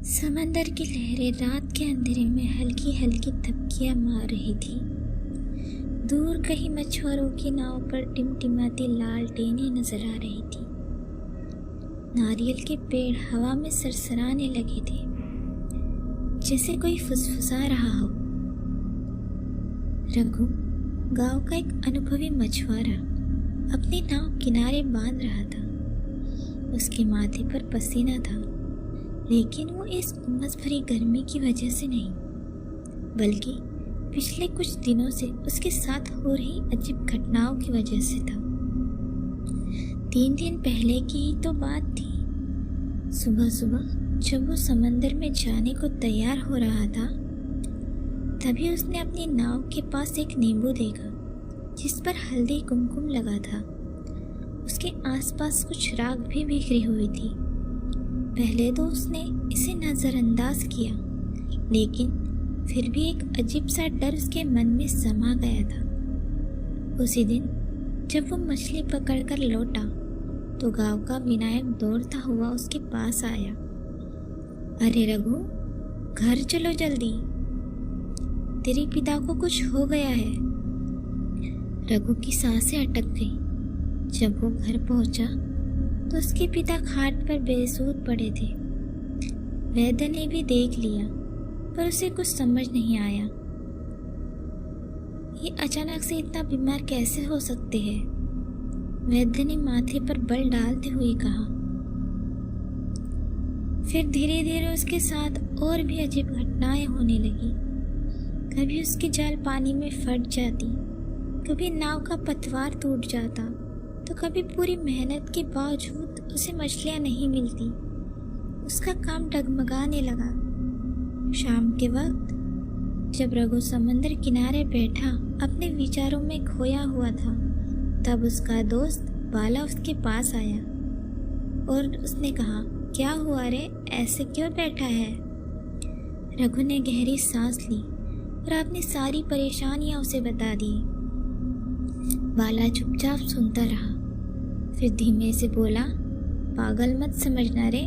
समंदर की लहरें रात के अंधेरे में हल्की हल्की थपकियां मार रही थी। दूर कहीं मछुआरों की नाव पर टिमटिमाती लालटेनें नजर आ रही थी। नारियल के पेड़ हवा में सरसराने लगे थे, जैसे कोई फुसफुसा रहा हो। रघु, गांव का एक अनुभवी मछुआरा, अपनी नाव किनारे बांध रहा था। उसके माथे पर पसीना था, लेकिन वो इस उमस भरी गर्मी की वजह से नहीं, बल्कि पिछले कुछ दिनों से उसके साथ हो रही अजीब घटनाओं की वजह से था। 3 दिन पहले की ही तो बात थी। सुबह सुबह जब वो समंदर में जाने को तैयार हो रहा था, तभी उसने अपनी नाव के पास एक नींबू देखा, जिस पर हल्दी कुमकुम लगा था। उसके आसपास कुछ राख भी बिखरी हुई थी। पहले तो उसने इसे नज़रअंदाज किया, लेकिन फिर भी एक अजीब सा डर उसके मन में समा गया था। उसी दिन जब वो मछली पकड़कर लौटा, तो गांव का विनायक दौड़ता हुआ उसके पास आया। अरे रघु, घर चलो जल्दी, तेरे पिता को कुछ हो गया है। रघु की सांसें अटक गई। जब वो घर पहुंचा तो उसके पिता खाट पर बेसुध पड़े थे। वैद्य ने भी देख लिया, पर उसे कुछ समझ नहीं आया। ये अचानक से इतना बीमार कैसे हो सकते हैं? वैद्य ने माथे पर बल डालते हुए कहा। फिर धीरे धीरे उसके साथ और भी अजीब घटनाएं होने लगी। कभी उसकी जाल पानी में फट जाती, कभी नाव का पतवार टूट जाता, तो कभी पूरी मेहनत के बावजूद उसे मछलियां नहीं मिलती। उसका काम डगमगाने लगा। शाम के वक्त जब रघु समंदर किनारे बैठा अपने विचारों में खोया हुआ था, तब उसका दोस्त बाला उसके पास आया और उसने कहा, क्या हुआ रे, ऐसे क्यों बैठा है? रघु ने गहरी सांस ली और अपनी सारी परेशानियां उसे बता दी। बाला चुपचाप सुनता रहा, फिर धीमे से बोला, पागल मत समझना रे,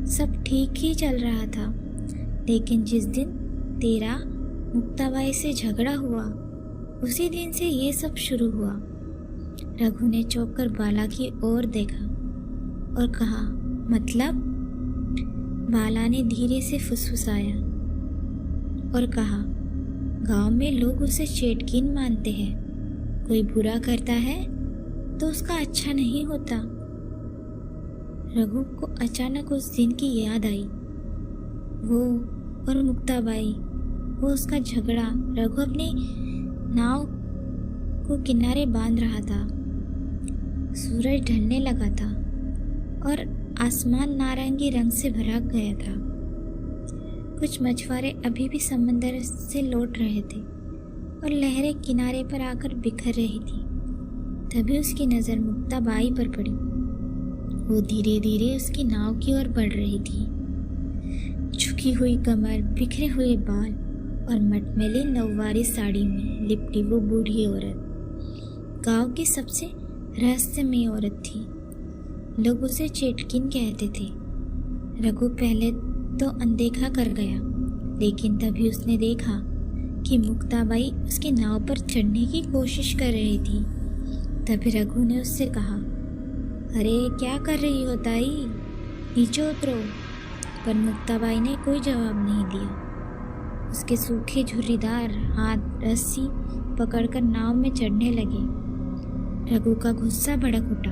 सब ठीक ही चल रहा था, लेकिन जिस दिन तेरा मुक्ताबाई से झगड़ा हुआ, उसी दिन से ये सब शुरू हुआ। रघु ने चौंक कर बाला की ओर देखा और कहा, मतलब? बाला ने धीरे से फुसफुसाया और कहा, गांव में लोग उसे चेटकीन मानते हैं। कोई बुरा करता है तो उसका अच्छा नहीं होता। रघु को अचानक उस दिन की याद आई। वो और मुक्ताबाई, वो उसका झगड़ा। रघु अपनी नाव को किनारे बांध रहा था। सूरज ढलने लगा था और आसमान नारंगी रंग से भरा गया था। कुछ मछुआरे अभी भी समंदर से लौट रहे थे और लहरें किनारे पर आकर बिखर रही थी। तभी उसकी नज़र मुक्ताबाई पर पड़ी। वो धीरे धीरे उसकी नाव की ओर बढ़ रही थी। झुकी हुई कमर, बिखरे हुए बाल और मटमैली नौवारी साड़ी में लिपटी वो बूढ़ी औरत गांव की सबसे रहस्यमयी औरत थी। लोग उसे चेटकिन कहते थे। रघु पहले तो अनदेखा कर गया, लेकिन तभी उसने देखा कि मुक्ताबाई उसकी नाव पर चढ़ने की कोशिश कर रही थी। तभी रघु ने उससे कहा, अरे क्या कर रही हो ताई, नीचे उतरो। पर मुक्ताबाई ने कोई जवाब नहीं दिया। उसके सूखे झुर्रीदार हाथ रस्सी पकड़कर नाव में चढ़ने लगे। रघु का गुस्सा भड़क उठा।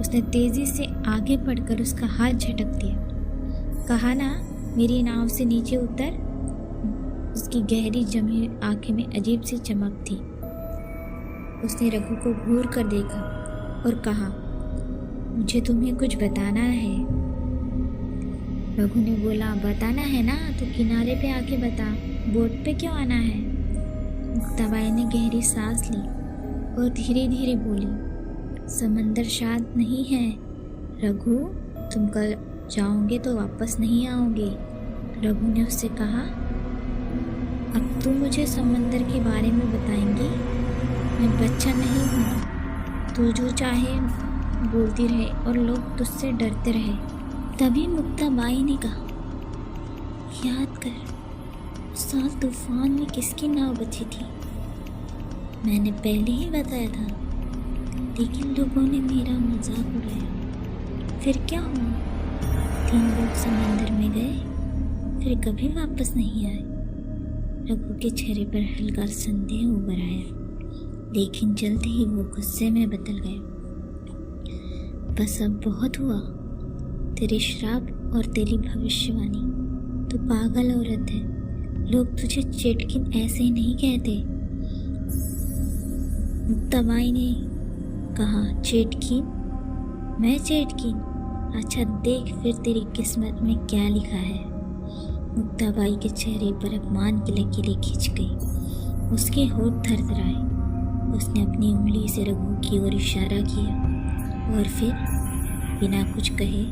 उसने तेजी से आगे बढ़कर उसका हाथ झटक दिया। कहा ना, मेरी नाव से नीचे उतर। उसकी गहरी जमी आंखें में अजीब सी चमक थी। उसने रघु को घूर कर देखा और कहा, मुझे तुम्हें कुछ बताना है। रघु ने बोला, बताना है ना तो किनारे पे आके बता, बोट पे क्यों आना है? मुक्ताबाई ने गहरी सांस ली और धीरे धीरे बोली, समंदर शांत नहीं है रघु, तुम कल जाओगे तो वापस नहीं आओगे। रघु ने उससे कहा, अब तुम मुझे समंदर के बारे में बताएंगी? मैं बच्चा नहीं हूँ। तू जो चाहे बोलती रहे और लोग तुझसे डरते रहे। तभी मुक्ताबाई ने कहा, याद कर, उस साल तूफान में किसकी नाव बची थी। मैंने पहले ही बताया था, लेकिन लोगों ने मेरा मजाक उड़ाया। फिर क्या हुआ? 3 लोग समंदर में गए, फिर कभी वापस नहीं आए। रघु के चेहरे पर हल्का संदेह उभर आया, लेकिन जल्द ही वो गुस्से में बदल गया। बस अब बहुत हुआ। तेरे श्राप और तेरी भविष्यवाणी। तू पागल औरत है। लोग तुझे चेटकिन ऐसे ही नहीं कहते। मुक्ताबाई ने कहा, चेटकिन? मैं चेटकिन? अच्छा देख फिर तेरी किस्मत में क्या लिखा है। मुक्ताबाई के चेहरे पर अपमान की लकीरें खिंच गई। उसके होठ थरथराए। उसने अपनी उंगली से रघु की ओर इशारा किया और फिर बिना कुछ कहे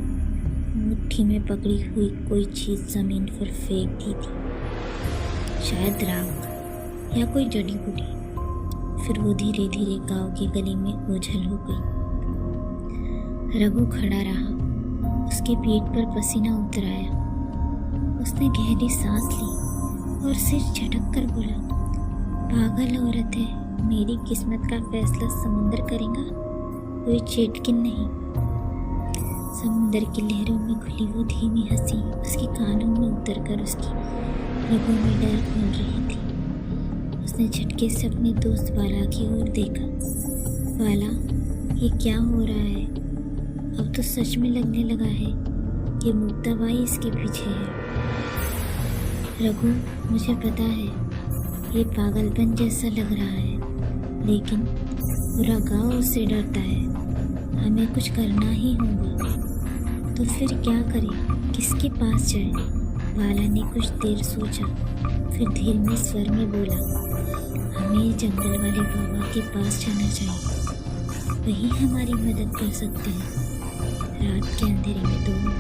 मुट्ठी में पकड़ी हुई कोई चीज़ ज़मीन पर फेंक दी थी। शायद राख या कोई जड़ी बूटी। फिर वो धीरे धीरे गांव की गली में ओझल हो गई। रघु खड़ा रहा। उसके पीठ पर पसीना उतर आया। उसने गहरी सांस ली और सिर झटक कर बोला, पागल औरत है। मेरी किस्मत का फैसला समुंदर करेगा, कोई चेटकिन नहीं। समुंदर की लहरों में खुली वो धीमी हंसी उसके कानों में उतरकर उसकी रगों में डर घोल रही थी। उसने झटके से अपने दोस्त बाला की ओर देखा। बाला, ये क्या हो रहा है? अब तो सच में लगने लगा है कि मुक्ताबाई इसके पीछे है। रघु, मुझे पता है ये पागलपन जैसा लग रहा है, लेकिन पूरा गांव उससे डरता है। हमें कुछ करना ही होगा। तो फिर क्या करें? किसके पास जाए? बाला ने कुछ देर सोचा, फिर धीमे स्वर में बोला, हमें जंगल वाले बाबा के पास जाना चाहिए। वही हमारी मदद कर सकते हैं। रात के अंधेरे में दोनों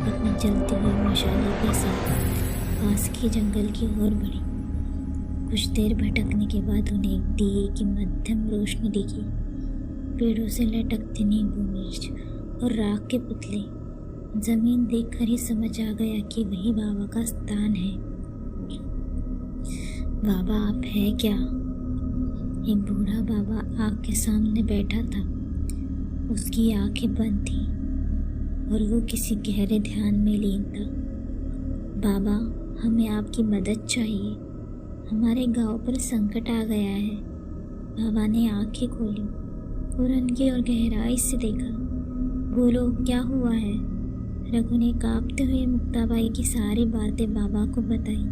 अपनी जलती हुई मशालों के साथ पास के जंगल की ओर बढ़ी। कुछ देर भटकने के बाद उन्हें एक दिए की मध्यम रोशनी दिखी। पेड़ों से लटकते नींबू मिर्च और राख के पुतले। जमीन देखकर ही समझ आ गया कि वही बाबा का स्थान है। बाबा, आप है क्या? एक बूढ़ा बाबा आग के सामने बैठा था। उसकी आंखें बंद थी और वो किसी गहरे ध्यान में लीन था। बाबा, हमें आपकी मदद चाहिए। हमारे गांव पर संकट आ गया है। बाबा ने आंखें खोली और उनकी ओर गहराई से देखा। बोलो, क्या हुआ है? रघु ने कांपते हुए मुक्ताबाई की सारी बातें बाबा को बताई।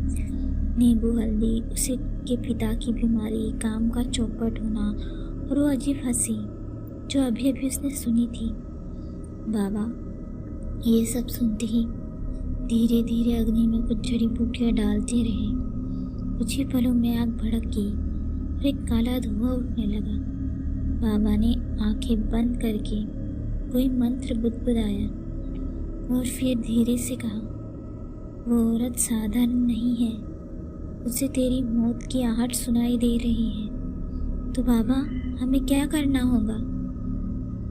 नींबू हल्दी, उसे के पिता की बीमारी, काम का चौपट होना और वो अजीब हंसी जो अभी अभी उसने सुनी थी। बाबा ये सब सुनते ही धीरे धीरे अग्नि में कुछ जड़ी बूटियाँ डालते रहे। कुछ ही पलों में आग भड़क गई और एक काला धुआं उठने लगा। बाबा ने आंखें बंद करके कोई मंत्र बुदबुदाया और फिर धीरे से कहा, वो औरत साधारण नहीं है। उसे तेरी मौत की आहट सुनाई दे रही है। तो बाबा, हमें क्या करना होगा?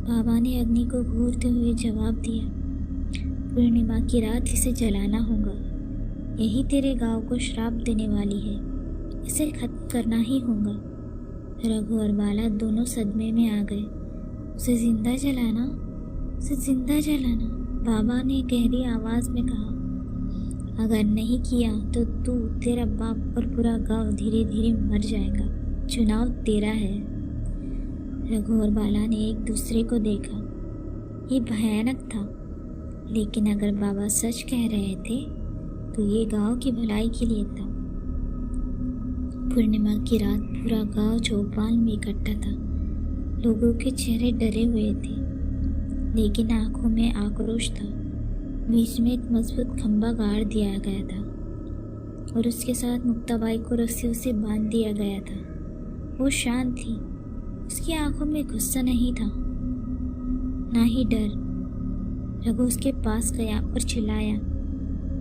बाबा ने अग्नि को घूरते हुए जवाब दिया, पूर्णिमा की रात इसे जलाना होगा। यही तेरे गांव को श्राप देने वाली है। इसे खत्म करना ही होगा। रघु और बाला दोनों सदमे में आ गए। उसे जिंदा जलाना? उसे जिंदा जलाना? बाबा ने गहरी आवाज में कहा, अगर नहीं किया तो तू, तेरा बाप और पूरा गांव धीरे धीरे मर जाएगा। चुनाव तेरा है। रघु और बाला ने एक दूसरे को देखा। ये भयानक था, लेकिन अगर बाबा सच कह रहे थे तो ये गांव की भलाई के लिए था। पूर्णिमा की रात पूरा गांव चौपाल में इकट्ठा था। लोगों के चेहरे डरे हुए थे, लेकिन आंखों में आक्रोश था। बीच में एक मजबूत खंभा गाड़ दिया गया था और उसके साथ मुक्ताबाई को रस्सियों से बांध दिया गया था। वो शांत थी। उसकी आंखों में गुस्सा नहीं था, ना ही डर। रघु उसके पास गया और चिल्लाया,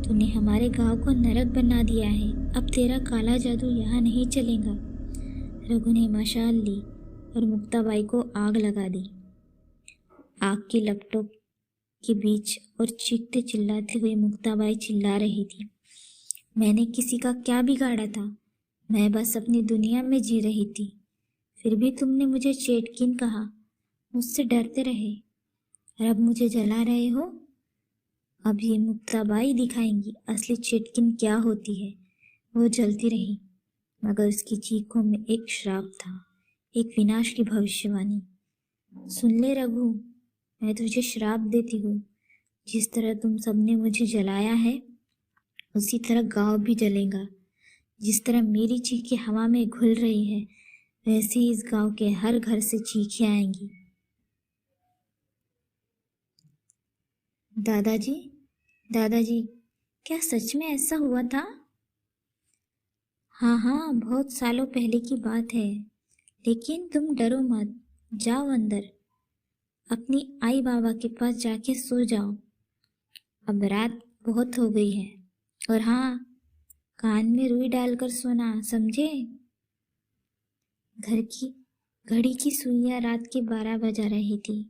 तूने हमारे गांव को नरक बना दिया है। अब तेरा काला जादू यहाँ नहीं चलेगा। रघु ने मशाल ली और मुक्ताबाई को आग लगा दी। आग की लपटों के बीच और चीखते चिल्लाते हुए मुक्ताबाई चिल्ला रही थी, मैंने किसी का क्या बिगाड़ा था? मैं बस अपनी दुनिया में जी रही थी। फिर भी तुमने मुझे चेटकिन कहा, मुझसे डरते रहे, और अब मुझे जला रहे हो। अब ये मुक्ताबाई दिखाएंगी असली चेटकिन क्या होती है। वो जलती रही, मगर उसकी चीखों में एक श्राप था, एक विनाश की भविष्यवाणी। सुन ले रघु, मैं तुझे श्राप देती हूँ। जिस तरह तुम सबने मुझे जलाया है, उसी तरह गांव भी जलेगा। जिस तरह मेरी चीखें हवा में घुल रही है, वैसे ही इस गांव के हर घर से चीखें आएंगी। दादाजी, दादाजी, क्या सच में ऐसा हुआ था? हाँ हाँ, बहुत सालों पहले की बात है। लेकिन तुम डरो मत, जाओ अंदर, अपनी आई बाबा के पास जाके सो जाओ। अब रात बहुत हो गई है। और हाँ, कान में रुई डालकर सोना, समझे? घर की घड़ी की सुइयां रात के 12 बजा रही थी।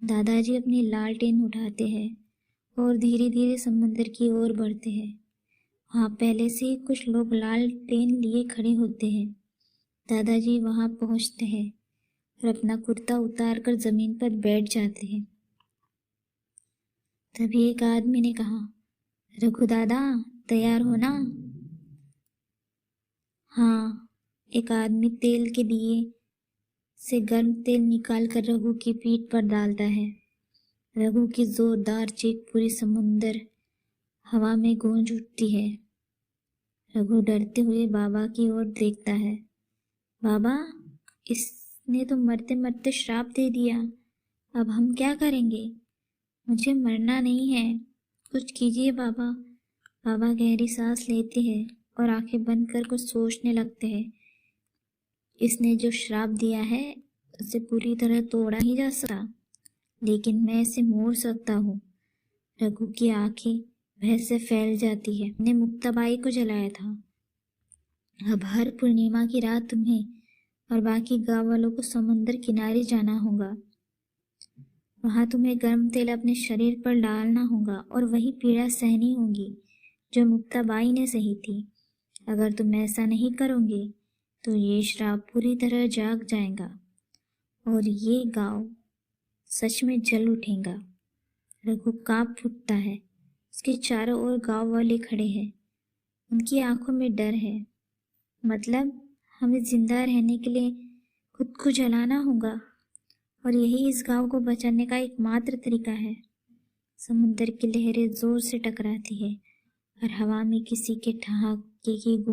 दादाजी अपनी लालटेन उठाते हैं और धीरे धीरे समंदर की ओर बढ़ते हैं। वहाँ पहले से ही कुछ लोग लालटेन लिए खड़े होते हैं। दादाजी वहाँ पहुँचते हैं और अपना कुर्ता उतार कर जमीन पर बैठ जाते हैं। तभी एक आदमी ने कहा, रघु दादा, तैयार हो ना? हाँ। एक आदमी तेल के दिए से गर्म तेल निकाल कर रघु की पीठ पर डालता है। रघु की जोरदार चीख पूरी समुंदर हवा में गूंज उठती है। रघु डरते हुए बाबा की ओर देखता है। बाबा, इसने तो मरते मरते श्राप दे दिया। अब हम क्या करेंगे? मुझे मरना नहीं है, कुछ कीजिए बाबा। बाबा गहरी सांस लेते हैं और आंखें बंद कर कुछ सोचने लगते हैं। इसने जो श्राप दिया है उसे पूरी तरह तोड़ा ही जा सकता, लेकिन मैं इसे मोड़ सकता हूँ। रघु की आंखें भय से फैल जाती है। मैंने मुक्ताबाई को जलाया था। अब हर पूर्णिमा की रात तुम्हें और बाकी गांव वालों को समुद्र किनारे जाना होगा। वहां तुम्हें गर्म तेल अपने शरीर पर डालना होगा और वही पीड़ा सहनी होगी जो मुक्ताबाई ने सही थी। अगर तुम ऐसा नहीं करोगे तो ये श्राप पूरी तरह जाग जाएगा और ये गांव सच में जल उठेगा। रघु कांप उठता है। उसके चारों ओर गांव वाले खड़े हैं। उनकी आंखों में डर है। मतलब हमें जिंदा रहने के लिए खुद को जलाना होगा, और यही इस गांव को बचाने का एकमात्र तरीका है। समुद्र की लहरें जोर से टकराती है और हवा में किसी के ठहाके की